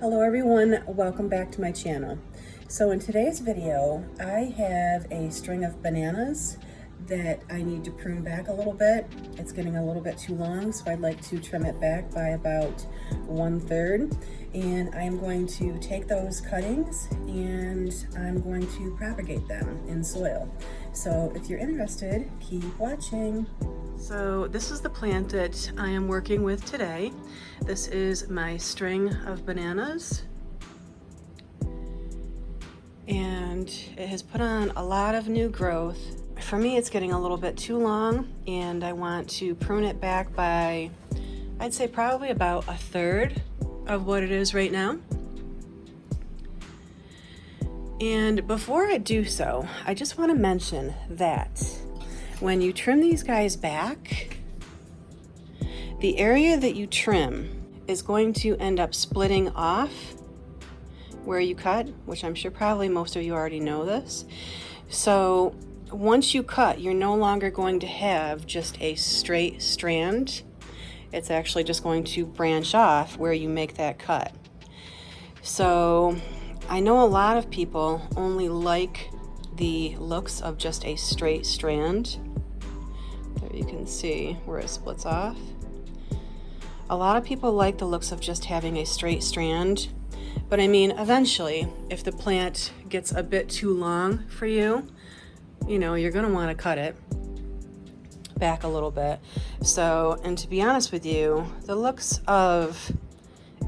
Hello everyone, welcome back to my channel. So in today's video, I have a string of bananas that I need to prune back a little bit. It's getting a little bit too long, so I'd like to trim it back by about 1/3. And I'm going to take those cuttings and I'm going to propagate them in soil. So if you're interested, keep watching. So this is the plant that I am working with today. This is my string of bananas. And it has put on a lot of new growth. For me, it's getting a little bit too long and I want to prune it back by, I'd say probably about 1/3 of what it is right now. And before I do so, I just want to mention that when you trim these guys back, the area that you trim is going to end up splitting off where you cut, which I'm sure probably most of you already know this. So once you cut, you're no longer going to have just a straight strand. It's actually just going to branch off where you make that cut. So I know a lot of people only like the looks of just a straight strand. There you can see where it splits off. A lot of people like the looks of just having a straight strand, but I mean, eventually, if the plant gets a bit too long for you, you know, you're gonna wanna cut it back a little bit. So, and to be honest with you, the looks of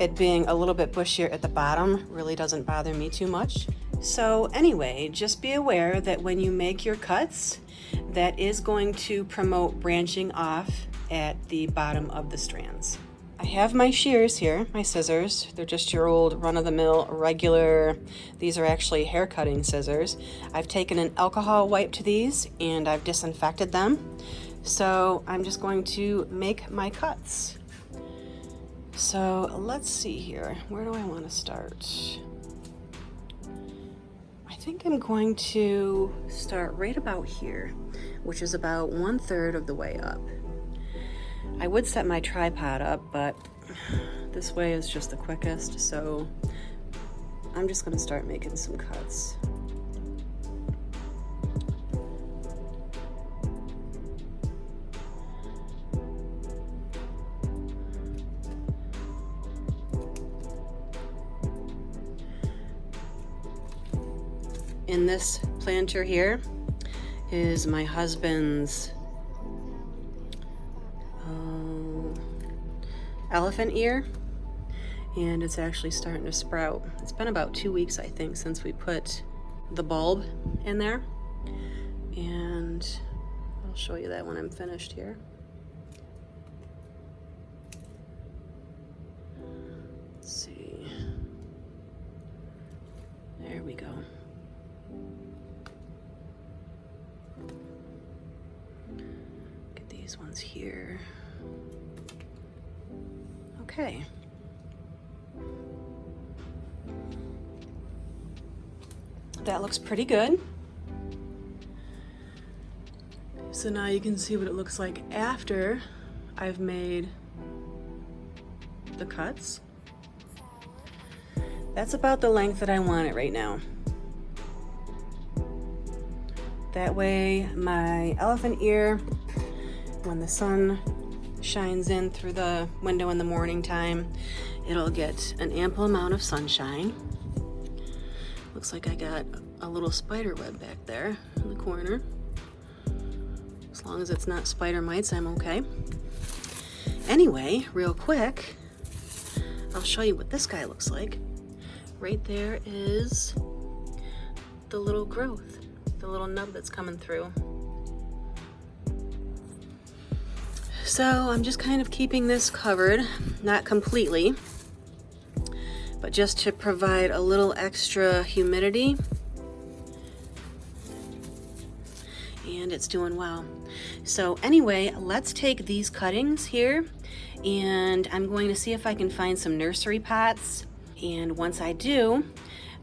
it being a little bit bushier at the bottom really doesn't bother me too much. So anyway, just be aware that when you make your cuts, that is going to promote branching off at the bottom of the strands. I have my shears here, my scissors. They're just your old run-of-the-mill regular, these are actually hair cutting scissors. I've taken an alcohol wipe to these and I've disinfected them. So I'm just going to make my cuts. So let's see here, where do I want to start? I think I'm going to start right about here, which is about 1/3 of the way up. I would set my tripod up, but this way is just the quickest, so I'm just going to start making some cuts. In this planter here is my husband's elephant ear, and it's actually starting to sprout. It's been about 2 weeks, I think, since we put the bulb in there, and I'll show you that when I'm finished here. Let's see. There we go. Get these ones here. Okay. That looks pretty good. So now you can see what it looks like after I've made the cuts. That's about the length that I want it right now. That way my elephant ear, when the sun shines in through the window in the morning time, it'll get an ample amount of sunshine. Looks like I got a little spider web back there in the corner. As long as it's not spider mites, I'm okay. Anyway, real quick, I'll show you what this guy looks like. Right there is the little growth, the little nub that's coming through. So I'm just kind of keeping this covered, not completely, but just to provide a little extra humidity. And it's doing well. So anyway, let's take these cuttings here and I'm going to see if I can find some nursery pots. And once I do,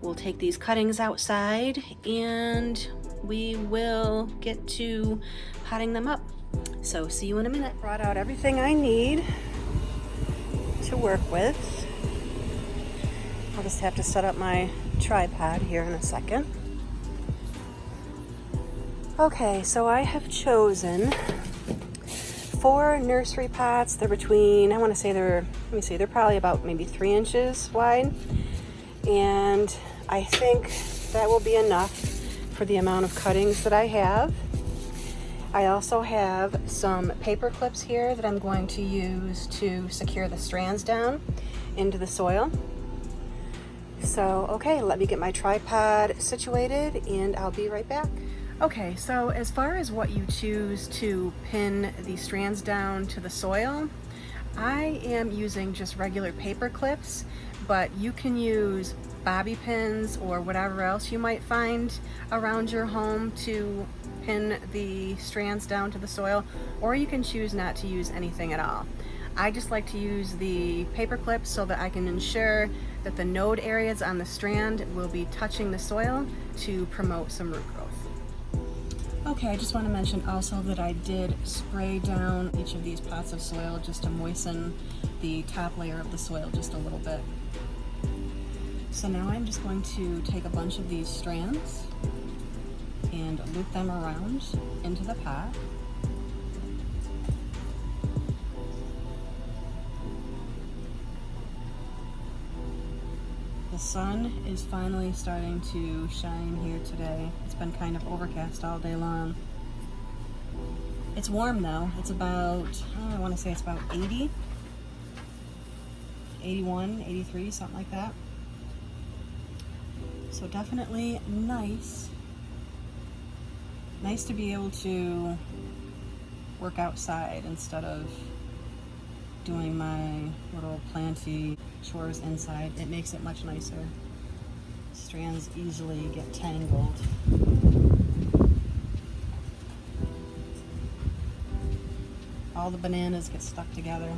we'll take these cuttings outside and we will get to potting them up. So see you in a minute. Brought out everything I need to work with. I'll just have to set up my tripod here in a second. Okay, so I have chosen 4 nursery pots. They're between, I want to say they're probably about maybe 3 inches wide. And I think that will be enough for the amount of cuttings that I have. I also have some paper clips here that I'm going to use to secure the strands down into the soil. So, okay, let me get my tripod situated and I'll be right back. Okay, so as far as what you choose to pin the strands down to the soil, I am using just regular paper clips, but you can use bobby pins or whatever else you might find around your home to pin the strands down to the soil, or you can choose not to use anything at all. I just like to use the paper clips so that I can ensure that the node areas on the strand will be touching the soil to promote some root growth. Okay, I just want to mention also that I did spray down each of these pots of soil just to moisten the top layer of the soil just a little bit. So now I'm just going to take a bunch of these strands and loop them around into the pot. The sun is finally starting to shine here today. It's been kind of overcast all day long. It's warm though. It's about, I want to say it's about 80, 81, 83, something like that. So definitely nice. Nice to be able to work outside instead of doing my little planty chores inside. It makes it much nicer. Strands easily get tangled. All the bananas get stuck together.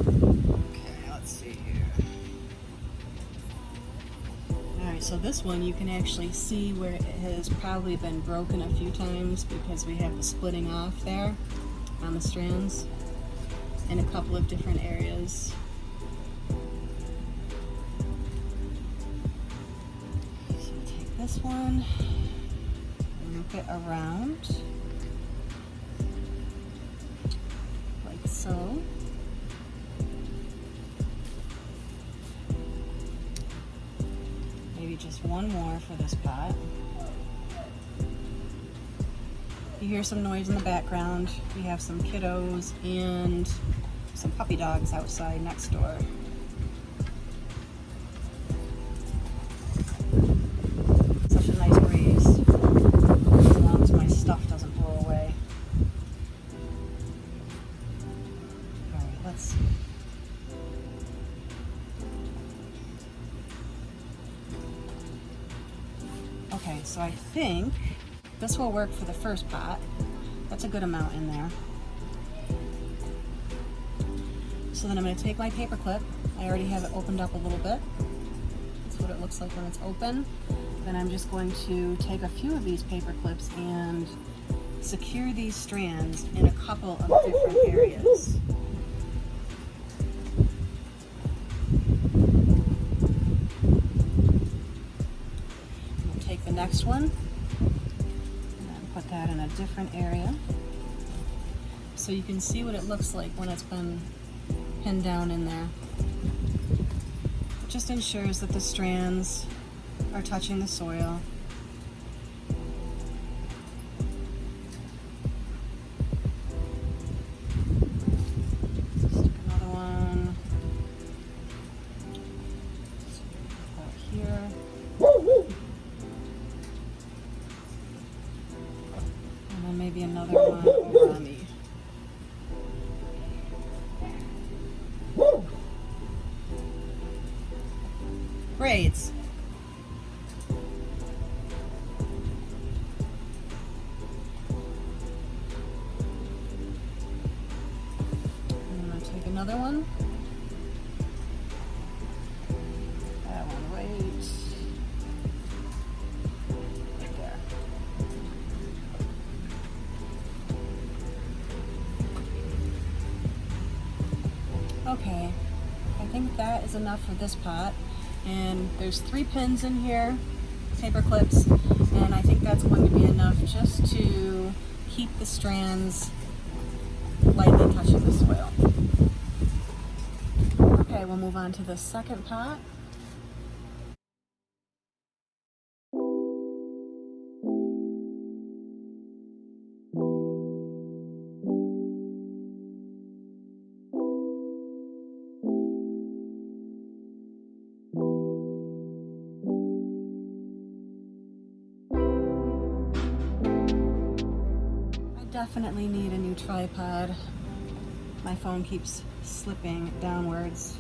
Okay, let's see here. Alright, so this one you can actually see where it has probably been broken a few times because we have the splitting off there on the strands in a couple of different areas. So take this one, loop it around like so. Maybe just one more for this pot. You hear some noise in the background. We have some kiddos and some puppy dogs outside next door. Such a nice breeze, as long as my stuff doesn't blow away. Alright, let's see. Okay, so I think this will work for the first pot. That's a good amount in there. So then I'm going to take my paper clip. I already have it opened up a little bit. That's what it looks like when it's open. Then I'm just going to take a few of these paper clips and secure these strands in a couple of different areas. We'll take the next one. Put that in a different area so you can see what it looks like when it's been pinned down in there. It just ensures that the strands are touching the soil. Stick another one out here. And then maybe another one over on the braids. I'm going to take another one. That one right there. Okay, I think that is enough for this pot. And there's 3 pins in here, paper clips, and I think that's going to be enough just to keep the strands lightly touching the soil. Okay, we'll move on to the second pot. Definitely need a new tripod. My phone keeps slipping downwards.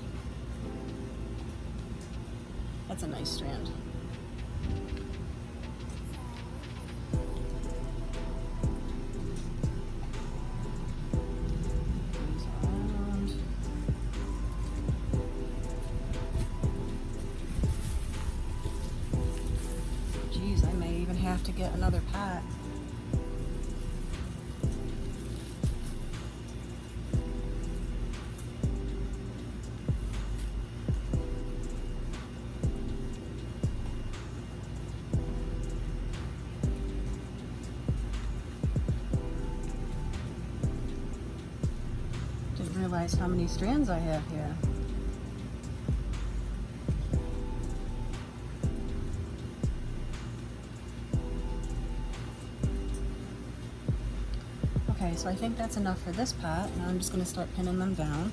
That's a nice strand. Geez, I may even have to get another pot. Realize how many strands I have here. Okay, so I think that's enough for this pot. Now I'm just going to start pinning them down.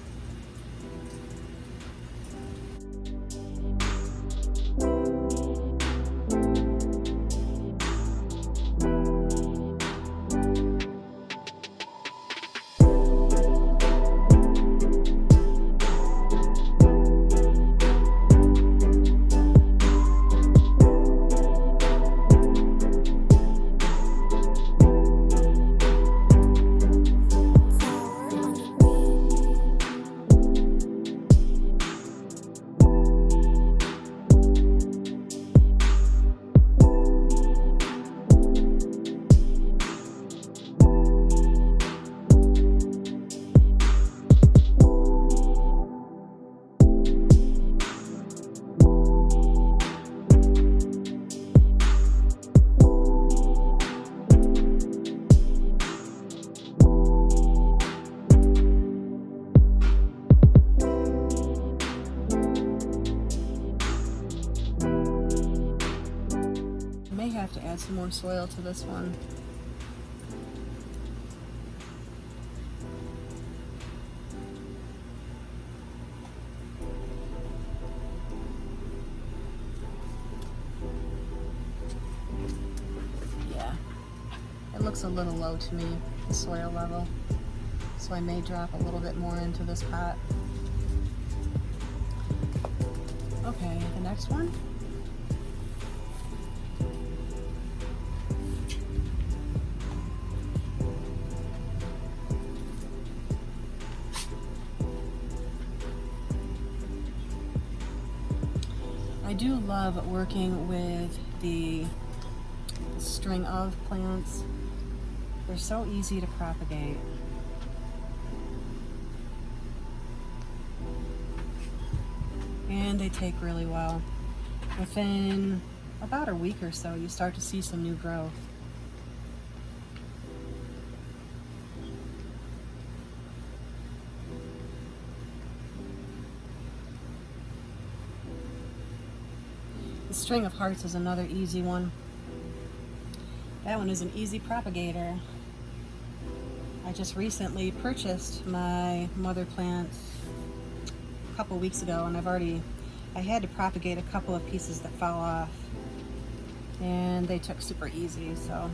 Have to add some more soil to this one. Yeah, it looks a little low to me, the soil level, so I may drop a little bit more into this pot. Okay, the next one. I do love working with the string of plants. They're so easy to propagate. And they take really well. Within about a week or so, you start to see some new growth. The string of hearts is another easy one. That one is an easy propagator. I just recently purchased my mother plant a couple weeks ago, and I had to propagate a couple of pieces that fell off, and they took super easy, so.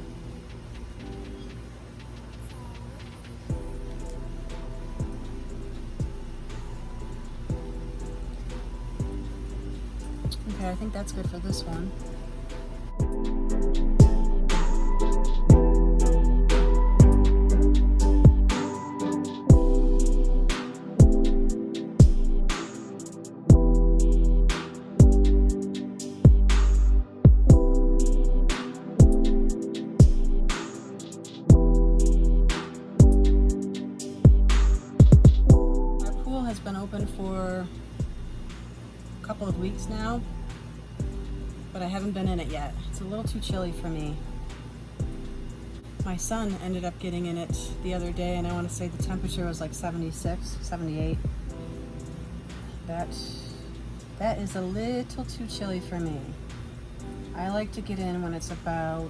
Okay, I think that's good for this one. Our pool has been open for couple of weeks now, but I haven't been in it yet. It's a little too chilly for me. My son ended up getting in it the other day, and I want to say the temperature was like 76, 78. That is a little too chilly for me. I like to get in when it's about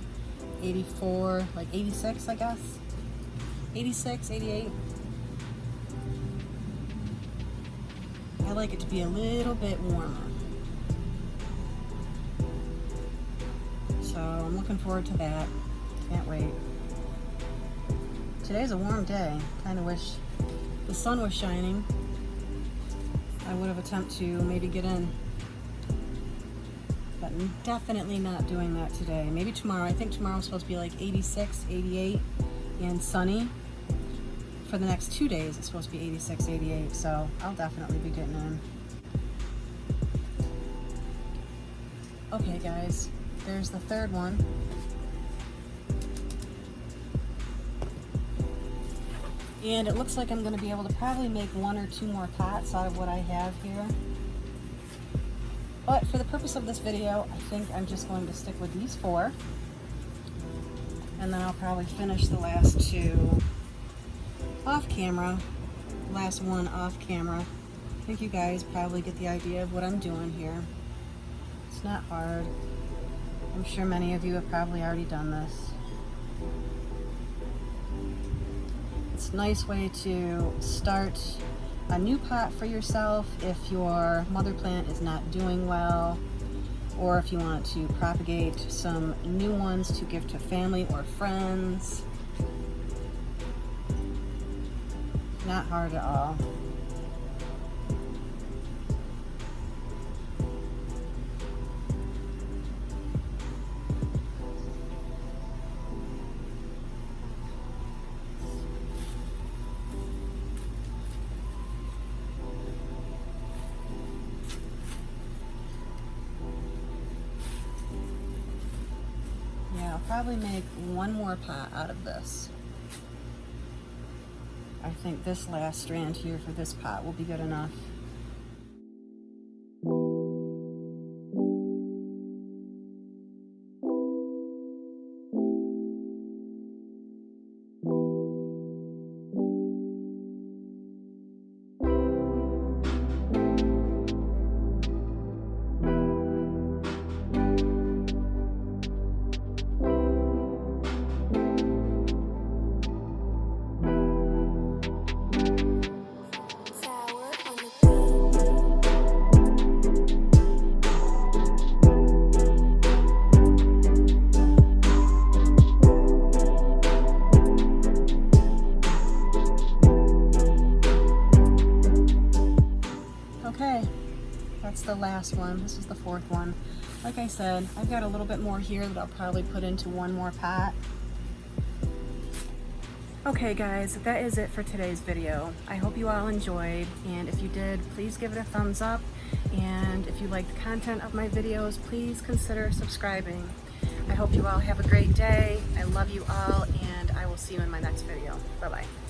84, like 86, I guess. 86, 88. I like it to be a little bit warmer. So I'm looking forward to that. Can't wait. Today's a warm day. Kind of wish the sun was shining. I would have attempted to maybe get in. But I'm definitely not doing that today. Maybe tomorrow. I think tomorrow's supposed to be like 86, 88 and sunny. For the next 2 days it's supposed to be 86, 88, so I'll definitely be getting in. Okay guys, there's the third one. And it looks like I'm going to be able to probably make 1 or 2 more pots out of what I have here. But for the purpose of this video, I think I'm just going to stick with these 4. And then I'll probably finish the last 2 off camera. Last one off camera. I think you guys probably get the idea of what I'm doing here. It's not hard. I'm sure many of you have probably already done this. It's a nice way to start a new pot for yourself if your mother plant is not doing well, or if you want to propagate some new ones to give to family or friends. Not hard at all. Yeah, I'll probably make 1 more pot out of this. I think this last strand here for this pot will be good enough. Okay, that's the last one. This is the 4th one. Like I said, I've got a little bit more here that I'll probably put into 1 more pot. Okay guys, that is it for today's video. I hope you all enjoyed, and if you did, please give it a thumbs up, and if you like the content of my videos, please consider subscribing. I hope you all have a great day. I love you all, and I will see you in my next video. Bye-bye.